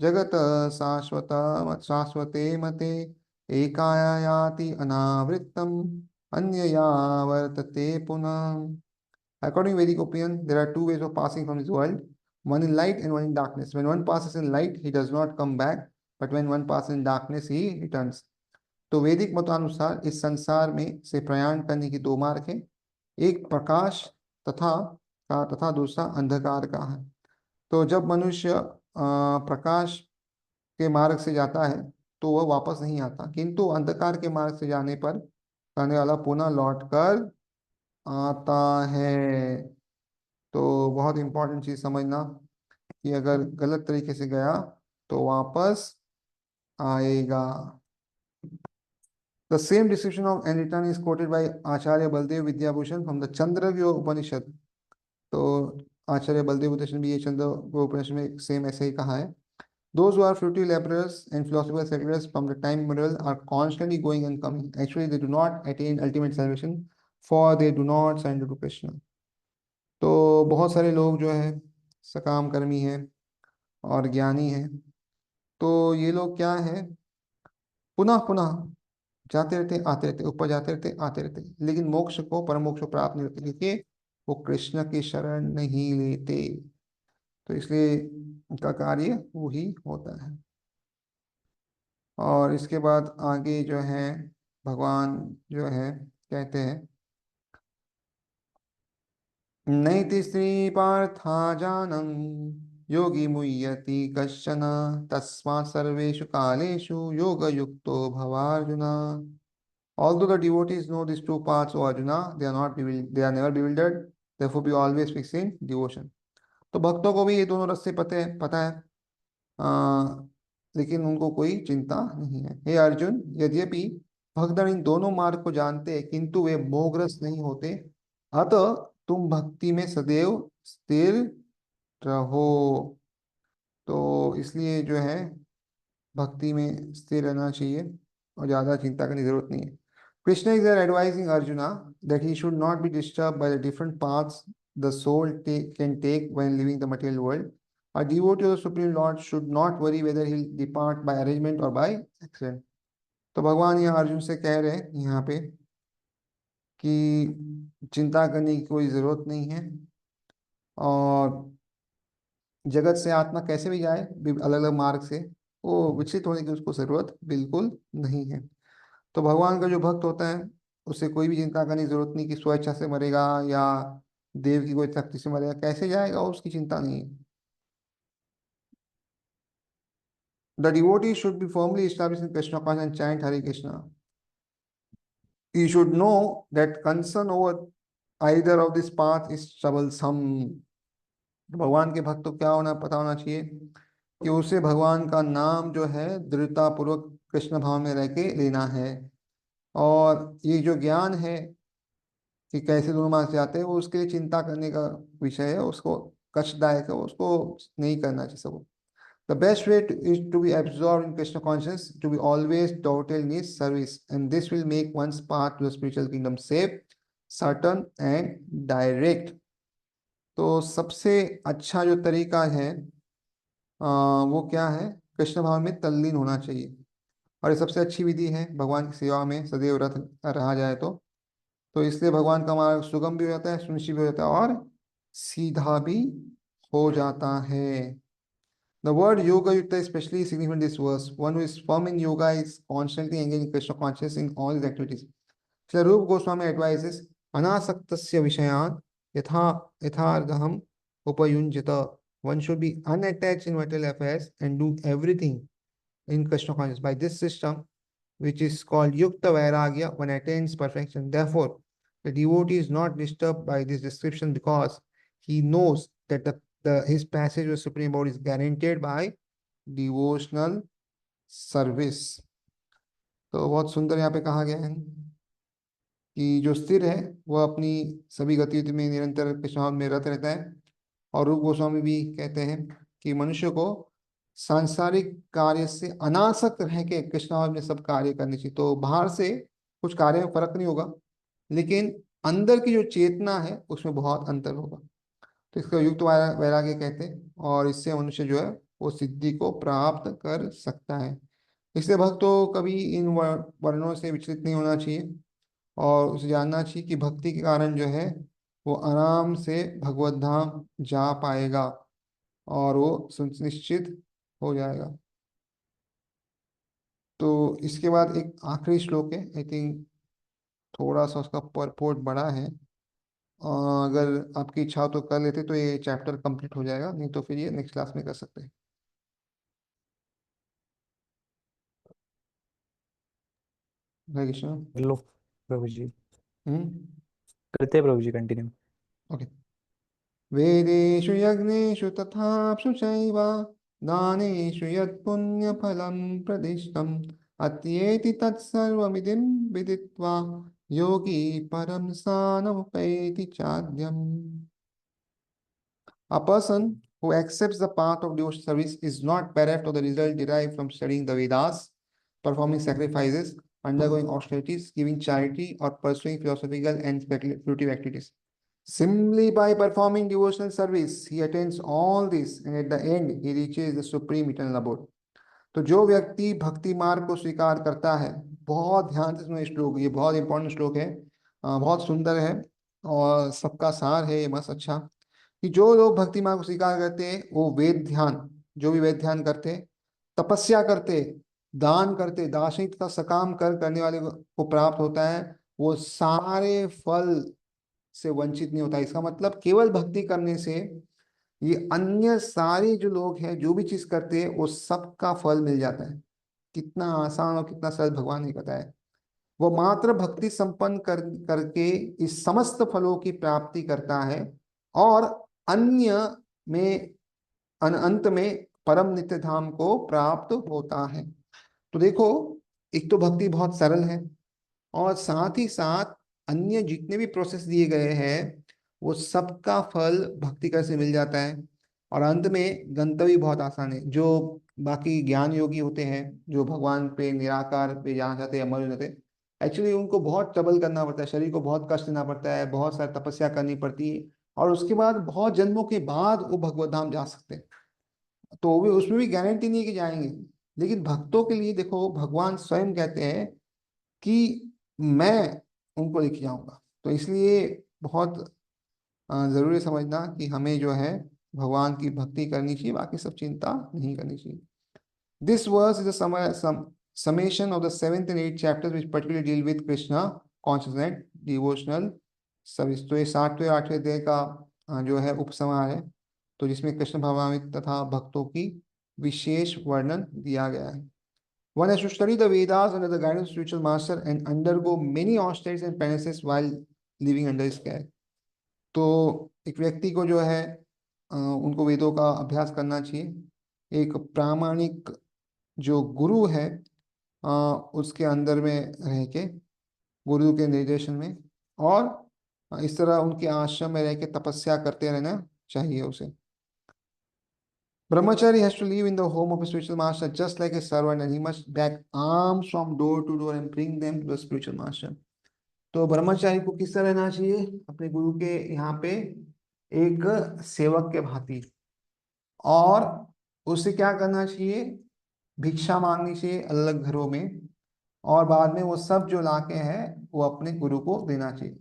जगत शाश्वत शाश्वते मते एकाया याति अनावृत्तम अन्यया वर्तते पुनः। According to Vedic opinion, there are two ways of passing from this world, one in light and one in darkness. When one passes in light, he does not come back, but when one passes in darkness, he returns. तो वैदिक मतानुसार इस संसार में से प्रयाण करने की दो मार्ग हैं, एक प्रकाश तथा तथा दूसरा अंधकार का है। तो जब मनुष्य प्रकाश के मार्ग से जाता है तो वह वापस नहीं आता, किंतु अंधकार के मार्ग से जाने पर कहने वाला पुनः लौट कर आता है। तो बहुत इंपॉर्टेंट चीज समझना कि अगर गलत तरीके से गया तो वापस आएगा। The same description of and return is quoted by Acharya Baldev Vidyabhushan from the Chandravya Upanishad. तो आचार्य बलदेव उपनिषद भी ये चंद्र उपनिषद में सेम ऐसे ही कहा है। Those who are fruity laborers and philosophical seculars from the time immemorial are constantly going and coming. Actually, they do not attain ultimate salvation, for they do not surrender to Krishna. तो बहुत सारे लोग जो है सकाम कर्मी हैं और ज्ञानी हैं, तो ये लोग क्या है, पुनः पुनः जाते रहते आते रहते, ऊपर जाते रहते आते रहते, लेकिन मोक्ष को, परम मोक्ष को प्राप्त नहीं होते क्योंकि वो कृष्ण की शरण नहीं लेते। तो इसलिए उनका कार्य वो ही होता है। और इसके बाद आगे जो है भगवान जो है कहते हैं, नैति स्त्री पार्था जानम योगी मुह्यति कश्चन तस्मात् सर्वेषु कालेषु योग युक्तो भवार्जुना। Although the devotees know these two paths, O Arjuna, they are never bewildered, therefore be always fixed in devotion. तो भक्तों को भी ये दोनों रास्ते पता है, लेकिन उनको कोई चिंता नहीं है। हे अर्जुन, यद्यपि भक्तगण इन दोनों मार्ग को जानते हैं किंतु वे मोहग्रस्त नहीं होते, अतः तुम भक्ति में सदैव स्थिर रहो। तो इसलिए जो है भक्ति में स्थिर रहना चाहिए और ज्यादा चिंता करने की जरूरत नहीं है। Krishna is there advising Arjuna that he should not be disturbed by the different paths the soul can take when leaving the material world. A devotee of the Supreme Lord should not worry whether he'll depart by arrangement or by accident. तो भगवान यहाँ अर्जुन से कह रहे हैं यहाँ पे कि चिंता करने की कोई जरूरत नहीं है, और जगत से आत्मा कैसे भी जाए अलग अलग मार्ग से, वो विचलित होने की उसको जरूरत बिल्कुल नहीं है। तो भगवान का जो भक्त होता है उसे कोई भी चिंता करने की जरूरत नहीं कि स्वेच्छा से मरेगा या देव की कोई शक्ति से मरेगा, कैसे जाएगा उसकी चिंता नहीं है। The devotee should be firmly established in Krishna consciousness and chant Hare Krishna. He should know that concern over either of this path is troublesome. भगवान के भक्त को क्या होना पता होना चाहिए, कि उसे भगवान का नाम जो है दृढ़ता पूर्वक कृष्ण भाव में रह के लेना है। और ये जो ज्ञान है कि कैसे दोनों मार्ग से आते हैं, वो उसके लिए चिंता करने का विषय है, उसको कष्टदायक है, उसको नहीं करना चाहिए सबको। The best way is to be absorbed in Krishna consciousness, to be always total in his service, and this will make one's path to the spiritual kingdom safe, certain and direct. तो सबसे अच्छा जो तरीका है वो क्या है? कृष्ण भाव में तल्लीन होना चाहिए। और ये सबसे अच्छी विधि है भगवान की सेवा में सदैव रत रहा जाए तो इसलिए भगवान का मार्ग सुगम भी हो जाता है, सुनिश्चित भी हो जाता है और सीधा भी हो जाता है। The word yoga yukta is especially significant in this verse. One who is firm in yoga is constantly engaged in Krishna consciousness in all his activities. Srila Rupa Goswami advises anasaktasya vishayan yatha yathargaham upayunjata. One should be unattached in material affairs and do everything in Krishna consciousness. By this system, which is called Yukta Vairagya, one attains perfection. Therefore, the devotee is not disturbed by this description because he knows that his passage with Supreme Lord is guaranteed by devotional service. तो बहुत सुंदर यहाँ पे कहा गया है कि जो स्थिर है वह अपनी सभी गतिविधि में निरंतर कृष्ण भाव में रत रहता है। और रूप गोस्वामी भी कहते हैं कि मनुष्य को सांसारिक कार्य से अनासक्त रह के कृष्ण भाव में सब कार्य करने चाहिए। तो बाहर से कुछ कार्य में फर्क नहीं होगा, लेकिन अंदर की जो चेतना है उसमें बहुत अंतर होगा। तो इसको युक्त वैराग्य कहते हैं और इससे मनुष्य जो है वो सिद्धि को प्राप्त कर सकता है। इसलिए भक्त को कभी इन वर्णों से विचलित नहीं होना चाहिए और उसे जानना चाहिए कि भक्ति के कारण जो है वो आराम से भगवत धाम जा पाएगा और वो सुनिश्चित हो जाएगा। तो इसके बाद एक आखिरी श्लोक है, आई थिंक थोड़ा सा उसका परपोर्ट बड़ा है। अगर आपकी इच्छा हो तो कर लेते तो ये चैप्टर कंप्लीट हो जाएगा, नहीं तो फिर ये नेक्स्ट क्लास में कर सकते हैं। हरे कृष्ण। लो प्रभु जी, हम्म। करते हैं प्रभु जी, कंटिन्यू। ओके। वेदेषु यज्ञेषु तथाप्सु चैव दानेषु यत्पुण्यफलं प्रदिष्टम् अत्येति तत्सर्वमिदं विदित्वा योगी परं स्थानमुपैति चाद्यम्। A person who accepts the path of devotional service is not bereft of the result derived from studying the Vedas, performing sacrifices, undergoing austerities, giving charity, or pursuing philosophical and speculative activities. Simply by performing devotional service, he attains all this, and at the end, he reaches the supreme eternal abode. तो जो व्यक्ति भक्ति मार्ग को स्वीकार करता है, बहुत ध्यान से सुनो श्लोक, ये बहुत इंपॉर्टेंट श्लोक है, बहुत सुंदर है और सबका सार है ये मस्त अच्छा। कि जो लोग भक्ति मार्ग को स्वीकार करते हैं वो वेद ध्यान, जो भी वेद ध्यान करते, तपस्या करते, दान करते, दार्शनिक का सकाम कर करने वाले को प्राप्त होता है, वो सारे फल से वंचित नहीं होता। इसका मतलब केवल भक्ति करने से ये अन्य सारे जो लोग हैं जो भी चीज करते हैं वो सबका फल मिल जाता है। कितना आसान और कितना सरल भगवान ने बताया। वो मात्र भक्ति संपन्न करके इस समस्त फलों की प्राप्ति करता है और अन्य में अंत में परम नित्य धाम को प्राप्त होता है। तो देखो, एक तो भक्ति बहुत सरल है और साथ ही साथ अन्य जितने भी प्रोसेस दिए गए हैं वो सबका फल भक्ति कर से मिल जाता है और अंत में गंतव्य बहुत आसान है। जो बाकी ज्ञान योगी होते हैं जो भगवान पे निराकार पे जाना चाहते हैं, अमर हो जाते हैं, एक्चुअली उनको बहुत ट्रबल करना पड़ता है, शरीर को बहुत कष्ट देना पड़ता है, बहुत सारी तपस्या करनी पड़ती है और उसके बाद बहुत जन्मों के बाद वो भगवत धाम जा सकते हैं। तो वो भी उसमें भी गारंटी नहीं है कि जाएंगे, लेकिन भक्तों के लिए देखो भगवान स्वयं कहते हैं कि मैं उनको लेके जाऊंगा। तो इसलिए बहुत जरूरी समझना कि हमें जो है भगवान की भक्ति करनी चाहिए, बाकी सब चिंता नहीं करनी चाहिए। This verse is summation of the 7th and 8th chapters which particularly deal with Krishna consciousness and devotional service। तो ये 7वें 8वें अध्याय का जो है उपसंहार है, तो जिसमें कृष्ण भावनामृत तथा भक्तों की विशेष वर्णन दिया गया है। One has to study the Vedas under the guidance of spiritual master and undergo many austerities and penances while living under his care। तो एक व्यक्ति को जो है उनको वेदों का अभ्यास करना चाहिए, एक प्रामाणिक जो गुरु है उसके अंदर में रह के, गुरु के निर्देशन में, और इस तरह उनके आश्रम में रह के तपस्या करते रहना चाहिए उसे। Brahmachari has to live in the home of a spiritual master just like a servant, and he must beg alms from door to door and bring them to the spiritual master. तो ब्रह्मचारी को किस तरह रहना चाहिए अपने गुरु के यहाँ पे? एक सेवक के भांति। और उसे क्या करना चाहिए? भिक्षा मांगनी चाहिए अलग घरों में, और बाद में वो सब जो लाके है वो अपने गुरु को देना चाहिए।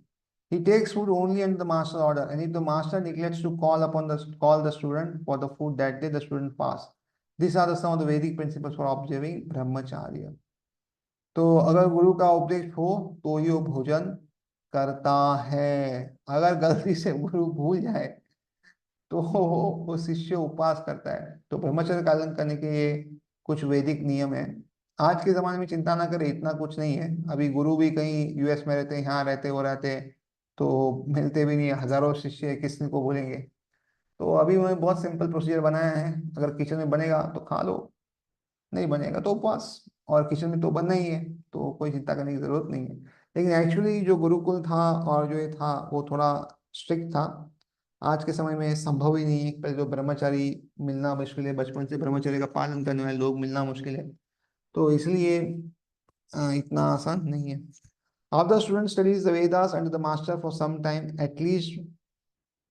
He takes food only under the master order, and if the master neglects to call the student for the food that day, the student fasts. These are some of the Vedic principles for observing brahmacharya. तो अगर गुरु का उपदेश हो तो ही वो भोजन करता है। अगर गलती से गुरु भूल जाए तो वो शिष्य उपवास करता है। तो ब्रह्मचर्य पालन करने के ये कुछ वैदिक नियम है। आज के जमाने में चिंता ना करें, इतना कुछ नहीं है। अभी गुरु भी कहीं यूएस में रहते हैं, यहाँ रहते वो रहते हैं, तो मिलते भी नहीं है। हजारों शिष्य है, किसने को बोलेंगे। तो अभी उन्होंने बहुत सिंपल प्रोसीजर बनाया है। अगर किचन में बनेगा तो खा लो, नहीं बनेगा तो उपवास। और किचन में तो बनना ही है, तो कोई चिंता करने की जरूरत नहीं है। लेकिन एक्चुअली जो गुरुकुल था और जो ये था वो थोड़ा स्ट्रिक्ट था। आज के समय में संभव ही नहीं है। पहले तो ब्रह्मचारी मिलना मुश्किल है, बचपन से ब्रह्मचर्य का पालन करने वाले लोग मिलना मुश्किल है, तो इसलिए इतना आसान नहीं है। Of the student studies the Vedas under the master for some time, at least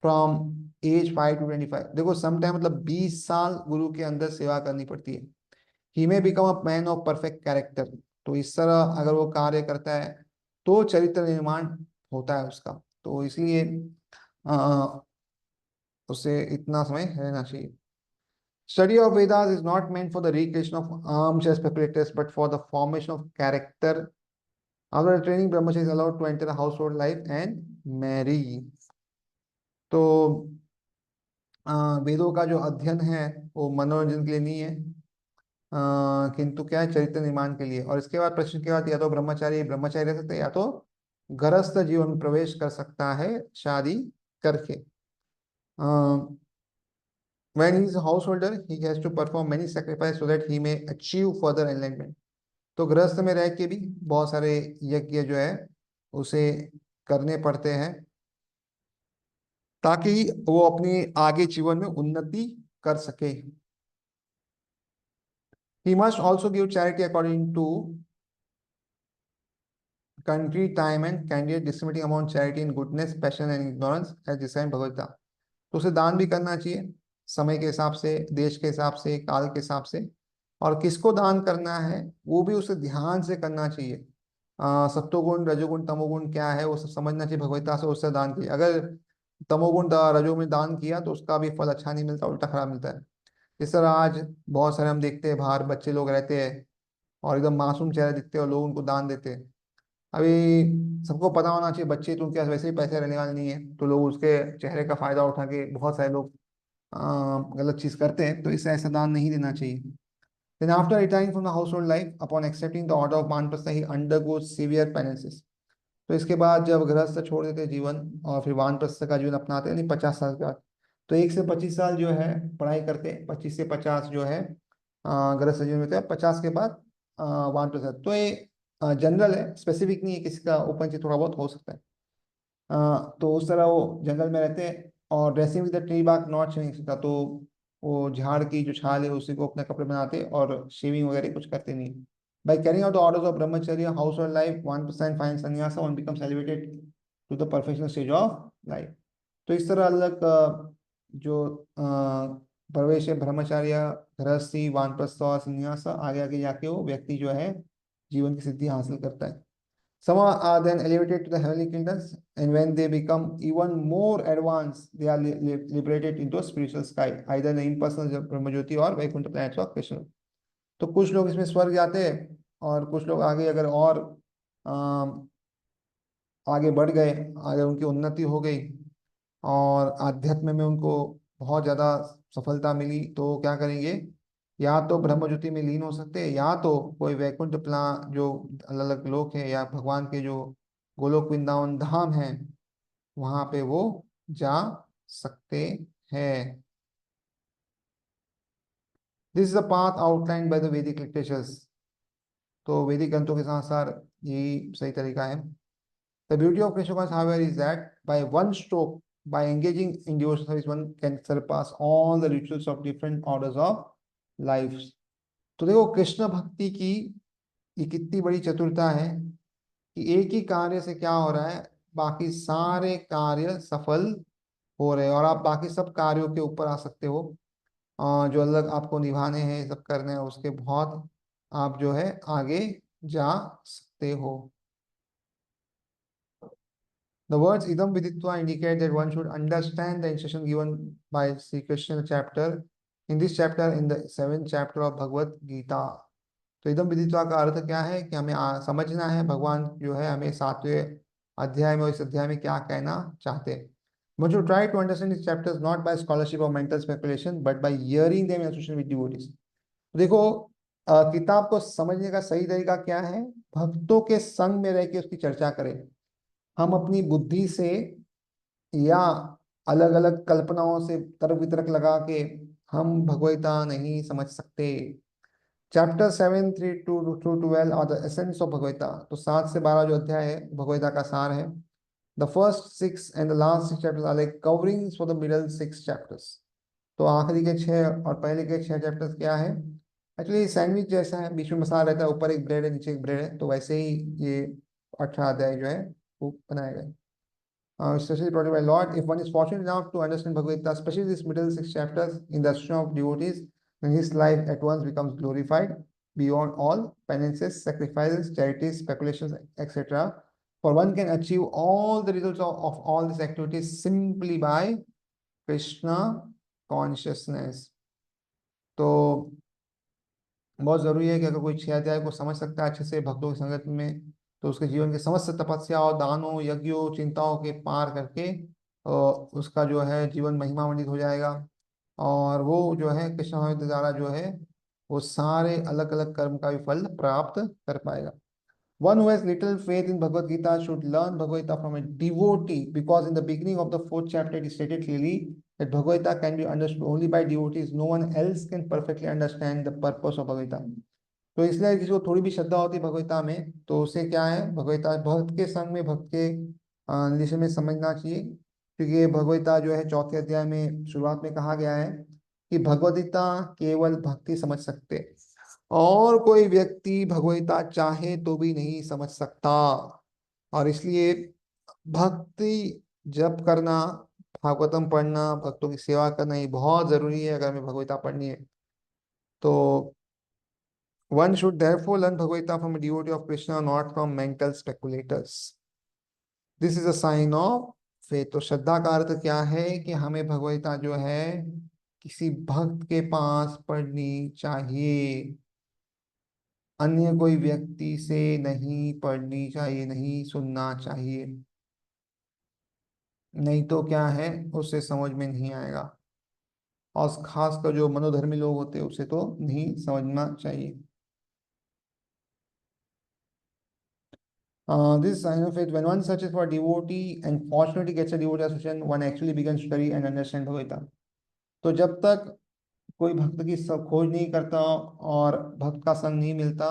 from age 5 to 25। देखो सम टाइम मतलब 20 साल गुरु के अंदर सेवा करनी पड़ती है। He may become a man of perfect character। तो इस तरह अगर वो कार्य करता है तो चरित्र निर्माण होता है उसका। तो इसलिए उसे इतना समय रहना चाहिए। Study of Vedas is not meant for the recreation of armchair speculators, but for the formation of character. After training, brahmachari is allowed to enter a household life and marry। तो वेदों का जो अध्ययन है वो मनोरंजन के लिए नहीं है, किंतु क्या है, चरित्र निर्माण के लिए। और इसके बाद प्रश्न के बाद या तो ब्रह्मचारी ब्रह्मचारी रह सकते हैं, या तो गृहस्थ जीवन में प्रवेश कर सकता है शादी करके। When he is a householder, he has to perform many sacrifices so that he may achieve further enlightenment। तो गृहस्थ में रह के भी बहुत सारे यज्ञ जो है उसे करने पड़ते हैं, ताकि वो अपने आगे जीवन में उन्नति कर सके। He must also give charity according to country, time and candidate, distributing among charity in goodness, passion and ignorance as designed Bhagavad Gita। तो उसे दान भी करना चाहिए समय के हिसाब से, देश के हिसाब से, काल के हिसाब से। और किसको दान करना है वो भी उसे ध्यान से करना चाहिए। सत्वगुण रजोगुण तमोगुण क्या है वो सब समझना चाहिए भगवत्ता से, उससे दान कीजिए। अगर तमोगुण रजोगुण में दान किया तो उसका भी फल अच्छा नहीं मिलता, उल्टा खराब मिलता है। इस तरह आज बहुत सारे हम देखते हैं बाहर बच्चे लोग रहते हैं और एकदम मासूम चेहरे दिखते हैं और लोग उनको दान देते हैं। अभी सबको पता होना चाहिए बच्चे तो उनके पास वैसे ही पैसे रहने वाले नहीं है, तो लोग उसके चेहरे का फायदा उठा के बहुत सारे लोग गलत चीज करते हैं। तो इससे ऐसा दान नहीं देना चाहिए। Then after retiring from the household life, upon accepting the order of वानप्रस्थ, he undergoes severe penances। तो इसके बाद जब गृहस्थ छोड़ देते जीवन और फिर वानप्रस्थ का जीवन अपनाते हैं, यानी 50 साल के बाद, तो 1 से 25 साल जो है पढ़ाई करते, 25 से 50 जो है गृहस्थ जीवन में होते हैं, 50 के बाद वानप्रस्थ। तो ये जनरल है, स्पेसिफिक नहीं है, किसी का ऊपर नीचे थोड़ा बहुत हो सकता है। तो उस तरह वो जंगल में रहते हैं। और dressing with the tree bark not shaving सकता, तो वो झाड़ की जो छाल है उसी को अपने कपड़े बनाते और शेविंग वगैरह कुछ करते नहीं। By carrying out the orders of Brahmacharya household life 1% fine Sannyasa one becomes elevated to the perfectional stage of life. तो इस तरह अलग जो प्रवेश है ब्रह्मचर्य, गृहस्थी, वानप्रस्थ और संन्यास, आगे आगे जाके वो व्यक्ति जो है जीवन की सिद्धि हासिल करता है। Some are then elevated to the heavenly kingdoms, and when they become even more advanced, they are liberated into a spiritual sky, either in the impersonal Brahmajyoti or Vaikuntha planets of Krishna। तो कुछ लोग इसमें स्वर्ग जाते हैं और कुछ लोग आगे अगर और आगे बढ़ गए, अगर उनकी उन्नति हो गई और आध्यात्म में उनको बहुत ज्यादा सफलता मिली, तो क्या करेंगे, या तो ब्रह्मज्योति में लीन हो सकते हैं, या तो कोई वैकुंठ प्ला जो अलग अलग लोक है, या भगवान के जो गोलोक वृंदावन धाम है वहां पे वो जा सकते हैं। This is a path outline by the वैदिक लिटरेचर्स। तो वैदिक ग्रंथों के अनुसार यही सही तरीका है। The beauty of Krishna conscious however is that by one stroke, by engaging in devotional service, one can surpass all the rituals of different orders of lives। तो देखो कृष्ण भक्ति की ये कितनी बड़ी चतुरता है कि एक ही कार्य से क्या हो रहा है, बाकी सारे कार्य सफल हो रहे हैं और आप बाकी सब कार्यों के ऊपर आ सकते हो। जो अलग आपको निभाने हैं, सब करने हैं, उसके बहुत आप जो है आगे जा सकते हो। The words idam viditva indicate that one should understand the instruction given by Sri Krishna chapter, in this chapter, in the 7th chapter of Bhagavad Gita। तो इदम विदित्वा का अर्थ क्या है कि हमें समझना है भगवान जो है हमें 7वें अध्याय में और इस अध्याय में क्या कहना चाहते हैं। One should try to understand these chapters not by scholarship or mental speculation but by hearing them in association with devotees। देखो किताब को समझने का सही तरीका क्या है, भक्तों के संग में रह के उसकी चर्चा करें। हम अपनी बुद्धि से या अलग अलग कल्पनाओं से तर्क वितर्क लगा के हम भगवता नहीं समझ सकते। चैप्टर 7 3 to 12 और द एसेंस ऑफ भगवता। तो 7 से 12 जो अध्याय है भगवता का सार है। The first 6 and the last 6 chapters are like coverings for the middle 6 chapters. तो आखिरी के 6 और पहले के 6 चैप्टर्स क्या है, एक्चुअली सैंडविच जैसा है, बीच में मसाला रहता है, ऊपर एक ब्रेड है नीचे एक ब्रेड है, तो वैसे ही ये 18 अध्याय जो है वो बनाया गया है। Especially brought by Lord. If one is fortunate enough to understand Bhagavad Gita, especially these middle 6 chapters in the association of devotees, then his life at once becomes glorified beyond all penances, sacrifices, charities, speculations, etc. For one can achieve all the results of all these activities simply by Krishna consciousness। तो बहुत जरूरी है कि अगर कोई 6 अध्याय को समझ सकता है अच्छे से भक्तों की संगत में, तो उसके जीवन के समस्त तपस्याओं, दानों, यज्ञों, चिंताओं के पार करके उसका जो है जीवन महिमामंडित हो जाएगा और वो जो है कृष्ण भक्त द्वारा जो है वो सारे अलग अलग कर्म का भी फल प्राप्त कर पाएगा। One who has little faith in Bhagavad Gita should learn Bhagavad Gita from a devotee, because in the beginning of the 4th chapter it is stated clearly that Bhagavad Gita can be understood only by devotees. No one else can perfectly understand the purpose of Bhagavad Gita। तो इसलिए किसी को थोड़ी भी श्रद्धा होती है भगवद गीता में, तो उसे क्या है भगवद गीता भक्त के संग में, भक्त के विषय में समझना चाहिए। क्योंकि ये भगवद गीता जो है 4 अध्याय में शुरुआत में कहा गया है कि भगवद गीता केवल भक्ति समझ सकते, और कोई व्यक्ति भगवता चाहे तो भी नहीं समझ सकता। और इसलिए भक्ति जप करना, भागवतम पढ़ना, भक्तों की सेवा करना ये बहुत जरूरी है अगर हमें भगवता पढ़नी है। तो one should therefore learn Bhagavad from a devotee of Krishna, not from mental speculators। This is a sign of faith। तो श्रद्धा का अर्थ क्या है कि हमें भगवता जो है किसी भक्त के पास पढ़नी चाहिए, अन्य कोई व्यक्ति से नहीं पढ़नी चाहिए, नहीं सुनना चाहिए, नहीं तो क्या है उससे समझ में नहीं आएगा। और खासकर जो मनोधर्मी लोग होते हैं उसे तो नहीं समझना चाहिए। This is sign of faith. When one searches for a devotee and fortunately gets a devotee association, one actually begins to study and understand Bhagavad Gita। तो जब तक कोई भक्त की सब खोज नहीं करता और भक्त का संग नहीं मिलता,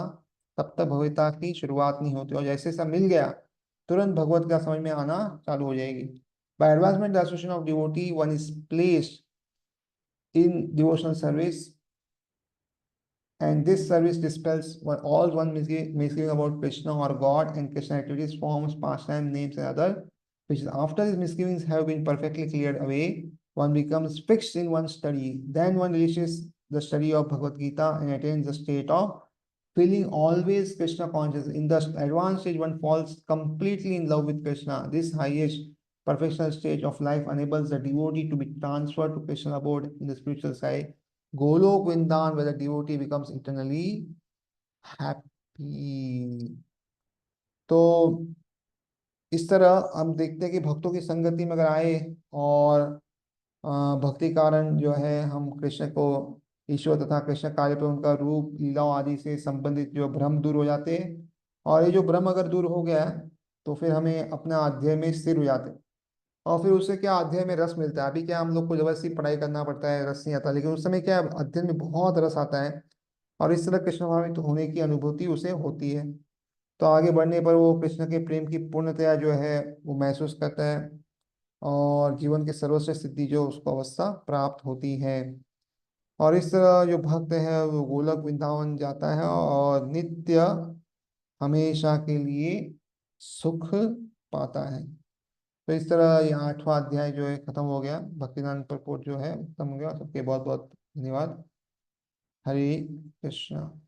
तब तक भगवता की शुरुआत नहीं होती, और जैसे सब मिल गया तुरंत भगवत का समझ में आना चालू हो जाएगी। By advancement the association of devotee one is placed in devotional service, and this service dispels all one misgiving about Krishna or God and Krishna activities, forms, pastime, names, and other, which is after these misgivings have been perfectly cleared away, one becomes fixed in one study. Then one reaches the study of Bhagavad Gita and attains the state of feeling always Krishna conscious. In the advanced stage, one falls completely in love with Krishna. This highest perfectional stage of life enables the devotee to be transferred to Krishna abode in the spiritual side, Golok Vrindavan, where the devotee becomes eternally happy। तो इस तरह हम देखते हैं कि भक्तों की संगति में अगर आए और भक्ति कारण जो है हम कृष्ण को, ईश्वर तथा कृष्ण कार्य पर उनका रूप, लीलाओं आदि से संबंधित जो भ्रम दूर हो जाते हैं। और ये जो भ्रम अगर दूर हो गया तो फिर हमें अपना अध्ययन में स्थिर हो जाते हैं। और फिर उसे क्या अध्ययन में रस मिलता है। अभी क्या हम लोग को जबरदस्ती पढ़ाई करना पड़ता है, रस नहीं आता, लेकिन उस समय क्या अध्ययन में बहुत रस आता है और इस तरह कृष्ण भावनिक होने की अनुभूति उसे होती है। तो आगे बढ़ने पर वो कृष्ण के प्रेम की पूर्णतया जो है वो महसूस करता है और जीवन की सर्वश्रेष्ठ सिद्धि जो उसको अवस्था प्राप्त होती है। और इस तरह जो भक्त है वो गोलक वृंदावन जाता है और नित्य हमेशा के लिए सुख पाता है। तो इस तरह ये 8वां अध्याय जो है खत्म हो गया, भक्तिनाथ प्रपोट जो है खत्म हो गया। सबके बहुत बहुत धन्यवाद। हरे कृष्णा।